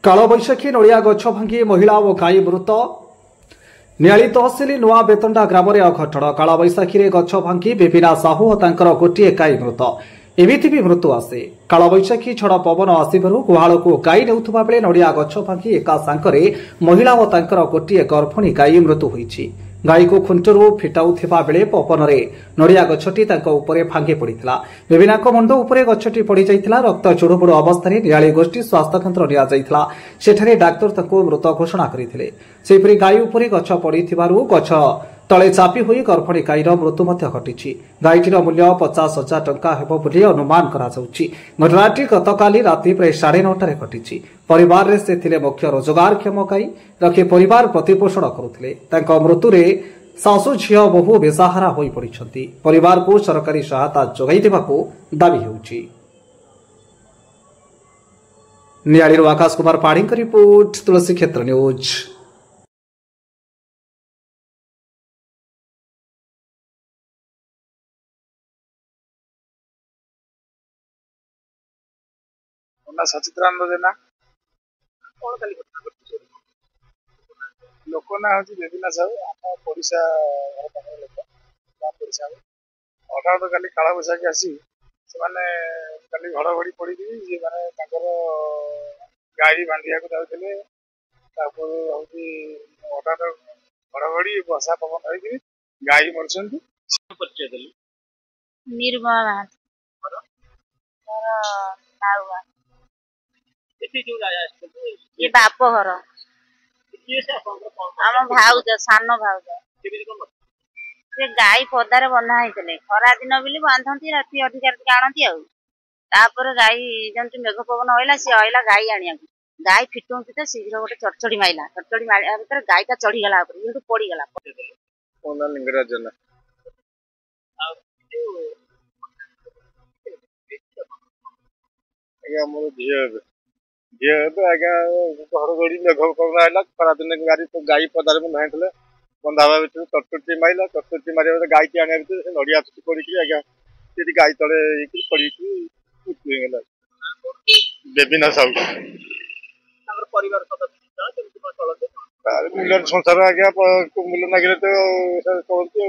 कालबैशाखी नड़िया गछ भांगी महिला और गाई मृत नियाली तहसिल नुआ बेतंडा ग्राम अघटन कालबैशाखी गछ भांगी बेबिना साहू और तांकर गोटे गाई मृत एमिति भी मृत्यु आसे कालबैशाखी झड़ पवन आसबार गुहाल को गाई नेउथुबा बेले नड़िया गछ भांगी एका सांकरे महिला और तांकर गोटे गर्भिणी गाई मृत्यु होईछि। गाई को खुंटरू फिटाउथिबा बेले पवन नड़िया गछटी भांगी पड़ता बेबिना मुंड उपरे गछटी पड़ जाइथिला। रक्त चुड़बुड़ अवस्था नियाली गोष्ठी स्वास्थ्य केन्द्र निया जाइथिला। सेठारे डाक्तर तांको मृत घोषणा करथिले। सेहिपरि गाई उपरे गछ पड़िथिबारु गछ तले चापी होई गर्भिणी गाईर मृत्यु मध्य घटिछि। गाईटीर मूल्य 50,000 टंका हेबो बोली अनुमान करा जाउछि। घटनाटी गतकाली राति प्राय 9:30 घटिछि। परिवार रे से थिले मुख्य रोजगारक्षम गाई रखी परिवार प्रतिपोषण करुथिले। तांको मृत्युरे सासु झियो बहु बेसहारा होई पड़िछन्ति। परिवार को सरकारी सहायता जोगाई देबाको दाबी हेउछि। नियालीर आकाश कुमार पाणी का रिपोर्ट, तुलसी क्षेत्र न्यूज। सचित्रानंद जेना लोक ना हूँ बेबिना साहू आम पड़िशा हठात काली काल बैशाखी आसी से घड़घड़ी पड़ी गाई बांधिया जाते हठात घड़घड़ी बसा पवन हो गाई मरी ये बाप घर आम भाउज सान भाउज से गाई पदार बंधा होते खरा दिन बोली बांधती राति अधिकार आणती गाई जमी मेघ पवन हईला सी हईला गाई आनिया गाई फिटुची तो शीघ्र गोटे चढ़चढ़ी माइला चढ़चढ़ी मारा भर गाई टा चढ़ीगला पड़गला लिंगराज जेना मोर झी आज्ञा घड़घड़ी मेघ पवन है खरा दिन गाई पदार बंधा बंधा भर चटचटी माइला चटचटी मारे गाई आने नड़िया पड़ी आज्ञा गाई तले पड़ी मृत्यु बेबिना साहू मूल्य संसार आज्ञा मूल्य मागे तो चलती।